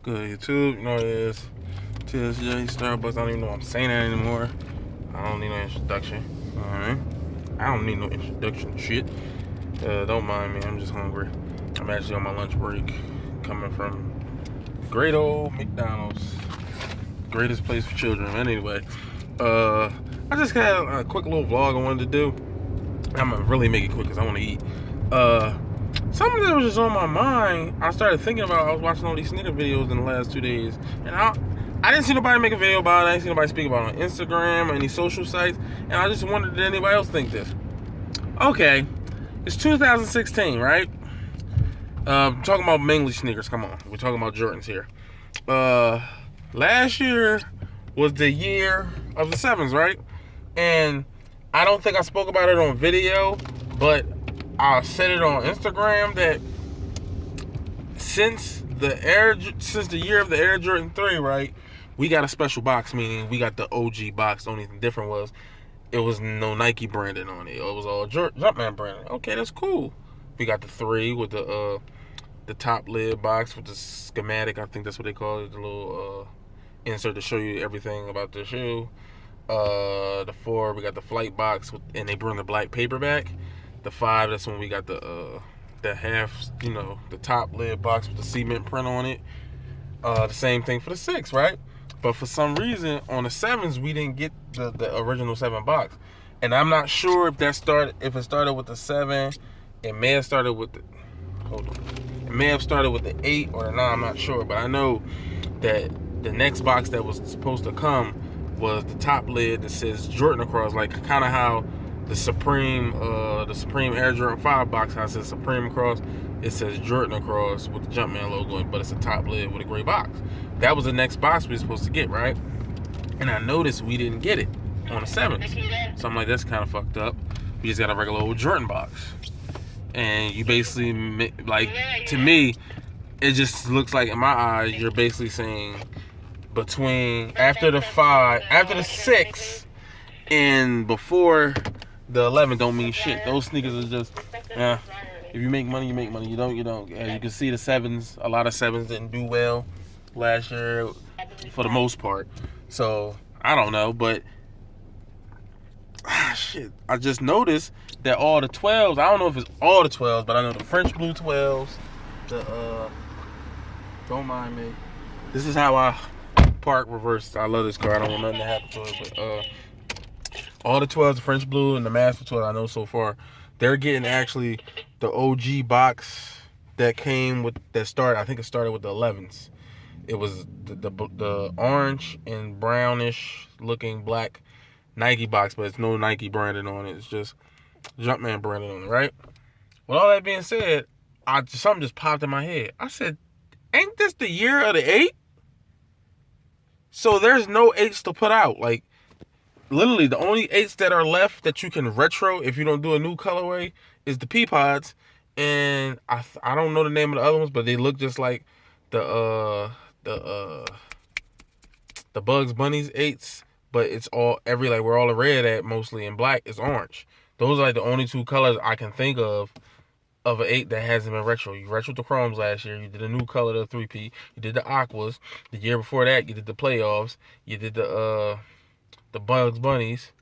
Good YouTube, you know what it is. tgese Starbucks. I don't even know I'm saying that anymore. I don't need no introduction. Alright. I don't need no introduction shit. Don't mind me, I'm just hungry. I'm actually on my lunch break. Coming from great old McDonald's. Greatest place for children. Anyway. I just had a quick little vlog I wanted to do. I'm gonna really make it quick because I want to eat. Something that was just on my mind, I started thinking about. I was watching all these sneaker videos in the last 2 days, and I didn't see nobody make a video about it. I didn't see nobody speak about it on Instagram or any social sites, and I just wondered, did anybody else think this? Okay, it's 2016, right? Talking about mainly sneakers. Come on, we're talking about Jordans here. Last year was the year of the sevens, right? And I don't think I spoke about it on video, but I said it on Instagram that since the year of the Air Jordan 3, right, we got a special box, meaning we got the OG box. The only thing different was it was no Nike branding on it. It was all Jumpman branding. Okay, that's cool. We got the 3 with the top lid box with the schematic. I think that's what they call it. The little insert to show you everything about the shoe. The 4, we got the flight box and they bring the black paperback. The 5, that's when we got the half, the top lid box with the cement print on it. The same thing for the 6, right? But for some reason on the 7s we didn't get the original 7 box, and I'm not sure if it started with the 7. It may have started with the It may have started with the 8 or the 9. I'm not sure, but I know that the next box that was supposed to come was the top lid that says Jordan across, like kind of how the Supreme Air Jordan 5 box has says Supreme across. It says Jordan across with the Jumpman logo, but it's a top lid with a gray box. That was the next box we were supposed to get, right? And I noticed we didn't get it on the 7s. So I'm like, that's kind of fucked up. We just got a regular old Jordan box. And you basically, like, to me, it just looks like, in my eyes, you're basically saying between after the 6 and before the 11 don't mean shit. Those sneakers are just, if you make money, you make money. You don't. As you can see, the 7s, a lot of 7s didn't do well last year for the most part. So I don't know, but shit, I just noticed that all the 12s, I don't know if it's all the 12s, but I know the French blue 12s, don't mind me. This is how I park reverse. I love this car. I don't want nothing to happen to it, but all the 12s, the French blue and the Master 12 I know so far, they're getting actually the OG box that came with I think it started with the 11s. It was the orange and brownish looking black Nike box, but it's no Nike branding on it. It's just Jumpman branding on it, right? With all that being said, something just popped in my head. I said, ain't this the year of the 8? So there's no 8s to put out. Like, literally, the only 8s that are left that you can retro if you don't do a new colorway is the Peapods. And I don't know the name of the other ones, but they look just like the Bugs Bunny's 8s. But it's all where all the red at mostly and black is orange. Those are like the only 2 colors I can think of an 8 that hasn't been retro. You retroed the Chromes last year. You did a new color, the 3P. You did the Aquas. The year before that, you did the Playoffs. You did the Bugs Bunnies.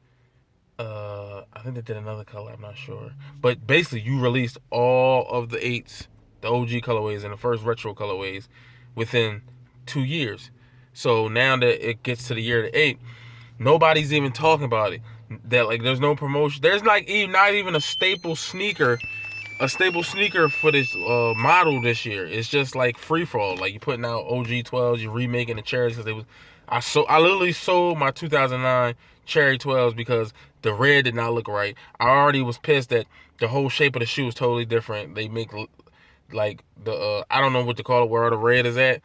I think they did another color. I'm not sure. But basically, you released all of the 8s, the OG colorways, and the first retro colorways within 2 years. So now that it gets to the year of the 8, nobody's even talking about it. That, like, there's no promotion. There's like not even a staple sneaker for this model this year. It's just like free for all. Like, you're putting out OG 12s, you're remaking the cherries because I literally sold my 2009 cherry 12s because the red did not look right. I already was pissed that the whole shape of the shoe is totally different. They make like the I don't know what to call it, where the red is at.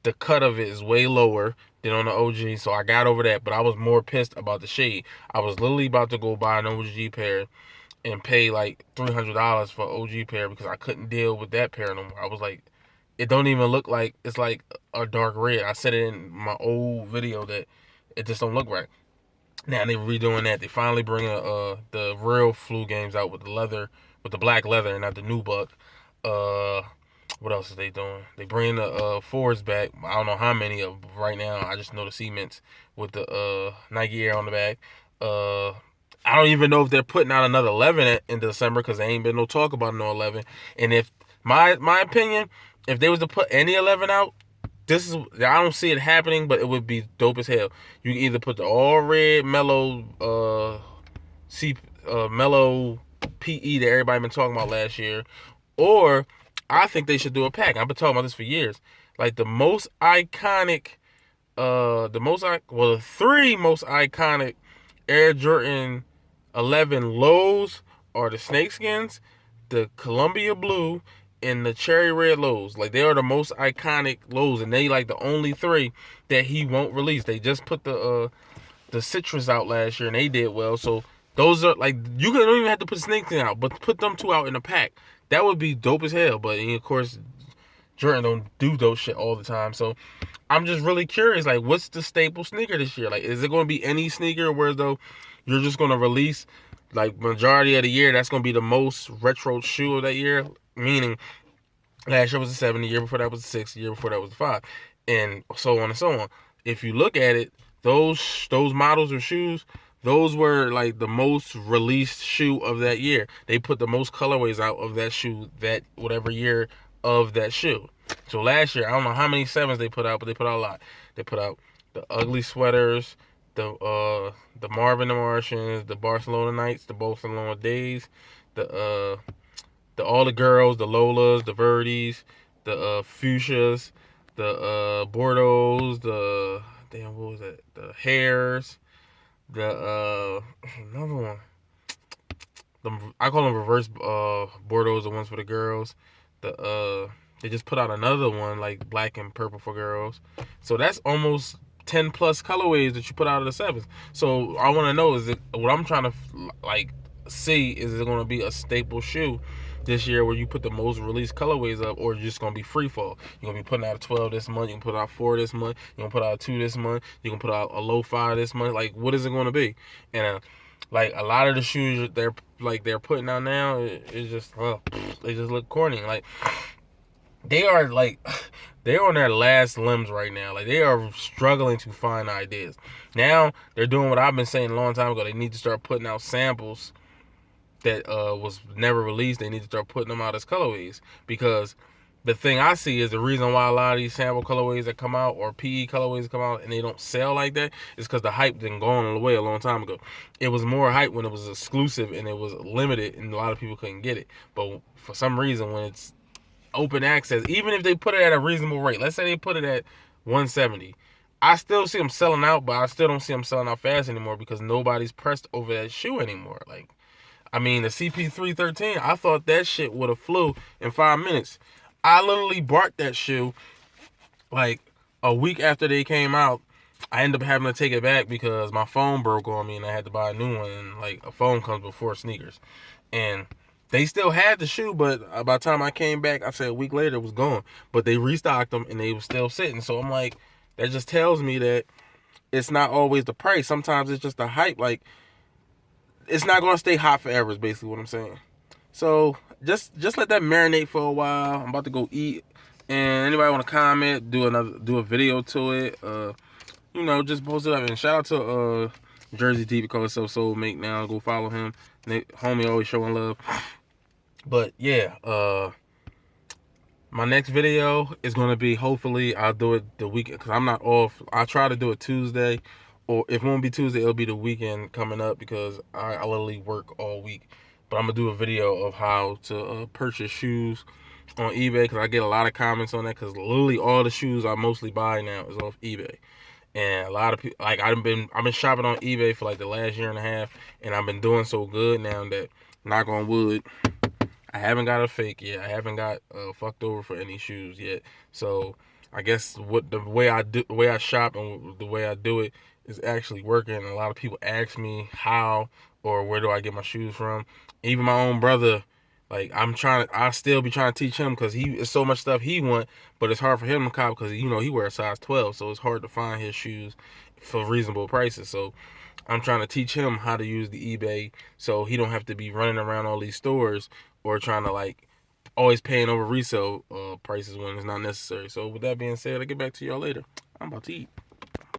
The cut of it is way lower than on the OG, so I got over that, but I was more pissed about the shade. I was literally about to go buy an OG pair and pay like $300 for an OG pair because I couldn't deal with that pair no more. I was like, it don't even look like, it's like a dark red. I said it in my old video that it just don't look right. Now they redoing that. They finally bring the real flu games out with the black leather and not the nubuck. What else are they doing? They bringing the fours back. I don't know how many of them right now. I just know the cements with the Nike Air on the back. Uh, I don't even know if they're putting out another 11 in December because there ain't been no talk about no 11. And if my opinion, if they was to put any 11 out, this is I don't see it happening, but it would be dope as hell. You can either put the all red mellow mellow PE that everybody been talking about last year, or I think they should do a pack. I've been talking about this for years. Like the most iconic, the three most iconic Air Jordan 11 lows are the snakeskins, the Columbia blue, and the cherry red lows. Like they are the most iconic lows, and they like the only three that he won't release. They just put the citrus out last year, and they did well. So those are like you don't even have to put snakeskin out, but put them two out in a pack. That would be dope as hell. But of course, Jordan don't do those shit all the time. So I'm just really curious, like, what's the staple sneaker this year? Like, is it going to be any sneaker where though you're just going to release like majority of the year? That's going to be the most retro shoe of that year. Meaning, last year was a 7, the year before that was a 6, the year before that was a 5, and so on and so on. If you look at it, those models of shoes, those were like the most released shoe of that year. They put the most colorways out of that shoe that whatever year of that shoe. So last year, I don't know how many 7s they put out, but they put out a lot. They put out the ugly sweaters, the Marvin the Martians, the Barcelona Nights, the Barcelona Days, the all the girls, the Lolas, the Verdes, the fuchsias, the Bordeaux, the damn what was that? The hairs, the another one. I call them reverse Bordeaux, the ones for the girls. They just put out another one like black and purple for girls. So that's almost 10 plus colorways that you put out of the 7s. So I want to know is it what I'm trying to like see is it going to be a staple shoe this year where you put the most released colorways up, or just gonna be free fall? You're gonna be putting out a 12 this month, you can put out 4 this month, you're gonna put out a 2 this month, you can put out a low 5 this month. Like, what is it gonna be? And like a lot of the shoes they're putting out now, it's just they just look corny. Like they are like they're on their last limbs right now. Like they are struggling to find ideas. Now they're doing what I've been saying a long time ago. They need to start putting out samples that was never released. They need to start putting them out as colorways, because the thing I see is the reason why a lot of these sample colorways that come out or PE colorways that come out and they don't sell like that is because the hype didn't go on the way a long time ago. It was more hype when it was exclusive and it was limited and a lot of people couldn't get it. But for some reason, when it's open access, even if they put it at a reasonable rate, let's say they put it at 170, I still see them selling out, but I still don't see them selling out fast anymore because nobody's pressed over that shoe anymore. Like, I mean, the CP313, I thought that shit would have flew in 5 minutes. I literally bought that shoe like a week after they came out. I ended up having to take it back because my phone broke on me and I had to buy a new one. And like a phone comes before sneakers. And they still had the shoe, but by the time I came back, I said a week later it was gone. But they restocked them and they were still sitting. So I'm like, that just tells me that it's not always the price. Sometimes it's just the hype. Like, it's not gonna stay hot forever is basically what I'm saying. So just let that marinate for a while. I'm about to go eat, and anybody want to comment, do a video to it, just post it up. And shout out to Jersey T, because it's so make now. Go follow him. Homie always showing love. But yeah, my next video is gonna be, hopefully I'll do it the weekend because I'm not off. I try to do it Tuesday. Or if it won't be Tuesday, it'll be the weekend coming up because I literally work all week. But I'm going to do a video of how to purchase shoes on eBay, because I get a lot of comments on that, because literally all the shoes I mostly buy now is off eBay. And a lot of people, like I've been shopping on eBay for like the last year and a half, and I've been doing so good now that, knock on wood, I haven't got a fake yet. I haven't got fucked over for any shoes yet. So I guess the way I shop and the way I do it is actually working. A lot of people ask me how or where do I get my shoes from. Even my own brother, like I still be trying to teach him, because it's so much stuff he want, but it's hard for him to cop because he wears a size 12, so it's hard to find his shoes for reasonable prices. So I'm trying to teach him how to use the eBay so he don't have to be running around all these stores or trying to like always paying over resale prices when it's not necessary. So with that being said, I'll get back to y'all later. I'm about to eat.